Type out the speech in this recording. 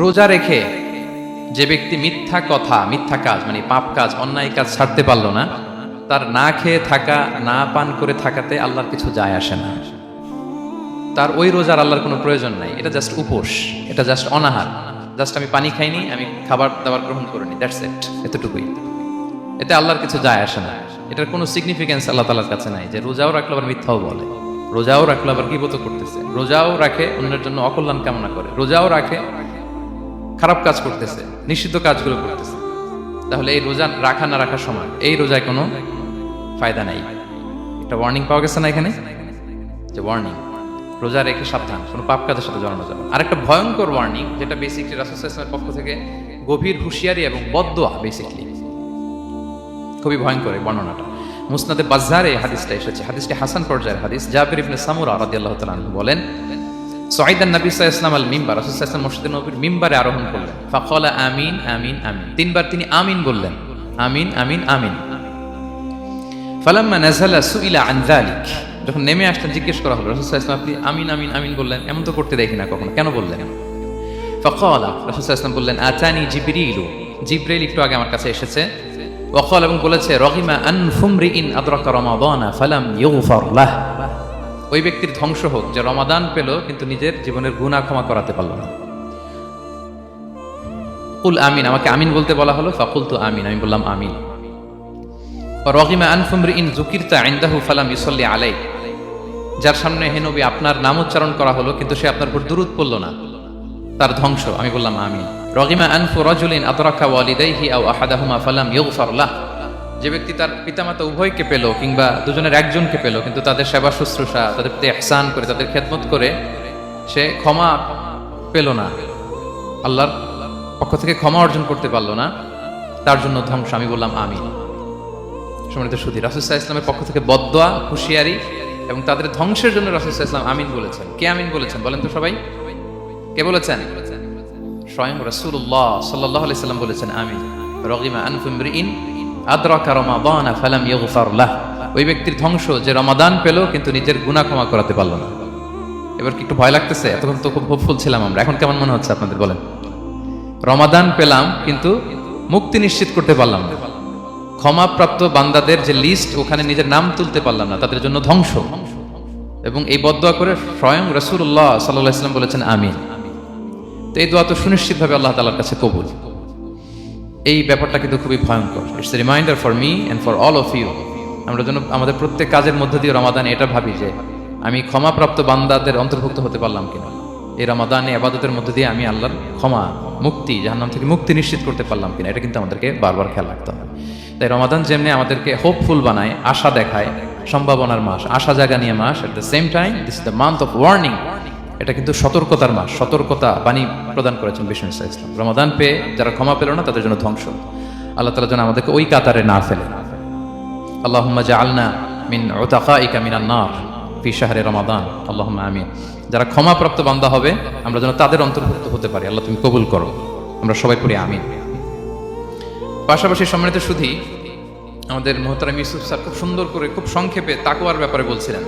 রোজা রেখে যে ব্যক্তি মিথ্যা কথা, মিথ্যা কাজ মানে পাপ কাজ, অন্যায় কাজ ছাড়তে পারলো না, তার না খেয়ে থাকা, না পান করে থাকাতে আল্লাহর কিছু যায় আসে না। তার ওই রোজার আল্লাহর কোনো প্রয়োজন নাই। এটা জাস্ট উপোস, এটা জাস্ট অনাহার, জাস্ট আমি পানি খাইনি, আমি খাবার দাবার গ্রহণ করিনি, দ্যাটস ইট, এতটুকুই। এতে আল্লাহর কিছু যায় আসে না। এটার কোনো সিগনিফিকেন্স আল্লাহ তাআলার কাছে নাই যে রোজাও রাখলো আবার মিথ্যাও বলে, রোজাও রাখলো আবার গীবত করতেছে, রোজাও রাখে অন্যের জন্য অকল্যাণ কামনা করে, রোজাও রাখে খারাপ কাজ করতেছে, নিষিদ্ধ কাজগুলো করতেছে। তাহলে এই রোজা রাখা না রাখার সময় এই রোজায় কোনো ফায়দা নাই। একটা ওয়ার্নিং পাওয়া গেছে না এখানে, যে ওয়ার্নিং, রোজা রেখে সাবধান, কোনো পাপ কাজের সাথে জড়ানো যাবে। আরেকটা ভয়ঙ্কর ওয়ার্নিং, যেটা বেসিকলি রাসূল সাল্লাল্লাহু আলাইহি ওয়াসাল্লামের পক্ষ থেকে গভীর হুঁশিয়ারি এবং বদদোয়া, বেসিকলি খুবই ভয়ঙ্কর এই বর্ণনাটা। মুসনাদে বাজ্জারে হাদিসটা এসেছে, হাদিসটি হাসান পর্যায়ের হাদিস। জাবির ইবনে সামুরা রাদিয়াল্লাহু তাআলা আনহু বলেন, সাইদান নবী সাল্লাল্লাহু আলাইহি ওয়াসাল্লাম আল মিম্বার, রাসূল সাল্লাল্লাহু আলাইহি ওয়াসাল্লাম মসজিদে নববীর মিম্বারে আরোহণ করলেন। ফাকালা আমিন আমিন আমিন, তিনবার তিনি আমিন বললেন, আমিন আমিন আমিন। ফালাম্মা নাযালা সুইলা আন যালিক, যখন নেমে আসলেন জিজ্ঞেস করা হলো, রাসূল সাল্লাল্লাহু আলাইহি ওয়াসাল্লাম আপনি আমিন আমিন আমিন বললেন, এমন তো করতে দেখি না কখনো, কেন বললেন? ফাকালা, রাসূল সাল্লাল্লাহু আলাইহি ওয়াসাল্লাম বললেন, আতানি জিবরিলু, জিবরাইল একটু আগে আমার কাছে এসেছে। ওয়াকাল, এবং বলেছে, রহিমা আনফুমরিইন আদরাকা রমাদানা ফালাম ইউগফার লাহ, ওই ব্যক্তির ধ্বংস হোক যে রমাদান পেল কিন্তু নিজের জীবনের গুনাহ ক্ষমা করাতে পারল না। কুল আমিন, আমাকে আমিন বলতে বলা হলো, ফাকুলতু আমিন, আমি বললাম আমিন। রহিমা আনফুমরিইন যুকিরতা ইনদাহু ফালাম ইউসাল্লি আলাইহি, যার সামনে হে নবী আপনার নাম উচ্চারণ করা হলো কিন্তু সে আপনার উপর দুরূদ পড়ল না, তার ধ্বংস, আমি বললাম আমিন। রহিমা আনফু রাজুলিন আদরাকা ওয়ালিদাইহি আও আহাদাহুমা ফালাম ইউগফার লাহ, যে ব্যক্তি তার পিতামাতা উভয়কে পেল কিংবা দুজনের একজনকে পেল কিন্তু তাদের সেবা শুশ্রূষা, তাদের প্রতি ইহসান করে, তাদের খেদমত করে সে ক্ষমা পেল না, আল্লাহর পক্ষ থেকে ক্ষমা অর্জন করতে পারলো না, তার জন্য ধ্বংস, আমি বললাম আমিন। সম্মানিত সুধী, রাসূল সাল্লাল্লাহু আলাইহি ওয়াসাল্লামের পক্ষ থেকে বদদোয়া, হুঁশিয়ারি এবং তাদের ধ্বংসের জন্য রাসূল সাল্লাল্লাহু আলাইহি ওয়াসাল্লাম আমিন বলেছেন। কে আমিন বলেছেন বলেন তো সবাই? কে বলেছেন? স্বয়ং রাসূলুল্লাহ সাল্লাল্লাহু আলাইহি ওয়াসাল্লাম বলেছেন আমিন। রগিমা আনফু ইমরিইন আদরাকা রমাদানা ফালাম ইউগফার লাহ, ওই ব্যক্তির ধ্বংস যে রমাদান পেল কিন্তু নিজের গুনাহ ক্ষমা করাতে পারল না। এবার কি একটু ভয় লাগতেছে? এতক্ষণ তো খুব হোপফুল ছিলাম আমরা, এখন কেমন মনে হচ্ছে আপনাদের বলেন? রমাদান পেলাম কিন্তু মুক্তি নিশ্চিত করতে পারলাম না, ক্ষমাপ্রাপ্ত বান্দাদের যে লিস্ট ওখানে নিজের নাম তুলতে পারলাম না, তাদের জন্য ধ্বংস। এবং এই বদদোয়া করে স্বয়ং রাসূলুল্লাহ সাল্লাল্লাহু আলাইহি ওয়াসাল্লাম বলেছেন আমিন। তো এই দোয়া তো সুনিশ্চিতভাবে আল্লাহ তাআলার কাছে কবুল। এই ব্যাপারটা কিন্তু খুবই ভয়ঙ্কর। It's a reminder for me and for all of you. আমরা যেন আমাদের প্রত্যেক কাজের মধ্য দিয়ে রমাদানে এটা ভাবি যে আমি ক্ষমাপ্রাপ্ত বান্দাদের অন্তর্ভুক্ত হতে পারলাম কিনা, এই রমাদানে ইবাদতের মধ্য দিয়ে আমি আল্লাহর ক্ষমা, মুক্তি, জাহান্নাম থেকে মুক্তি নিশ্চিত করতে পারলাম কিনা, এটা কিন্তু আমাদেরকে বারবার খেয়াল রাখতে হবে। তাই রমাদান যেমনি আমাদেরকে হোপফুল বানায়, আশা দেখায়, সম্ভাবনার মাস, আশা জাগানিয়া মাস, at the same time this is the month of warning. এটা কিন্তু সতর্কতার মাস, সতর্কতা বাণী প্রদান করেছেন বিষ্ণু ইসলাম। রমাদান পেয়ে যারা ক্ষমা পেল না তাদের জন্য ধ্বংস। আল্লাহ তাআলা যেন আমাদেরকে ওই কাতারে না ফেলে। আল্লাহুম্মা জাআলনা মিন উতাকাইকা মিনান নার ফি শাহরি রমাদান, আল্লাহুম্মা আমিন। যারা ক্ষমাপ্রাপ্ত বান্দা হবে আমরা যেন তাদের অন্তর্ভুক্ত হতে পারি, আল্লাহ তুমি কবুল করো। আমরা সবাই পড়ি আমিন। পাশাপাশি সম্মানিত সুধী, আমাদের মুহতারাম ইউসুফ স্যার খুব সুন্দর করে, খুব সংক্ষেপে তাকওয়ার ব্যাপারে বলছিলেন।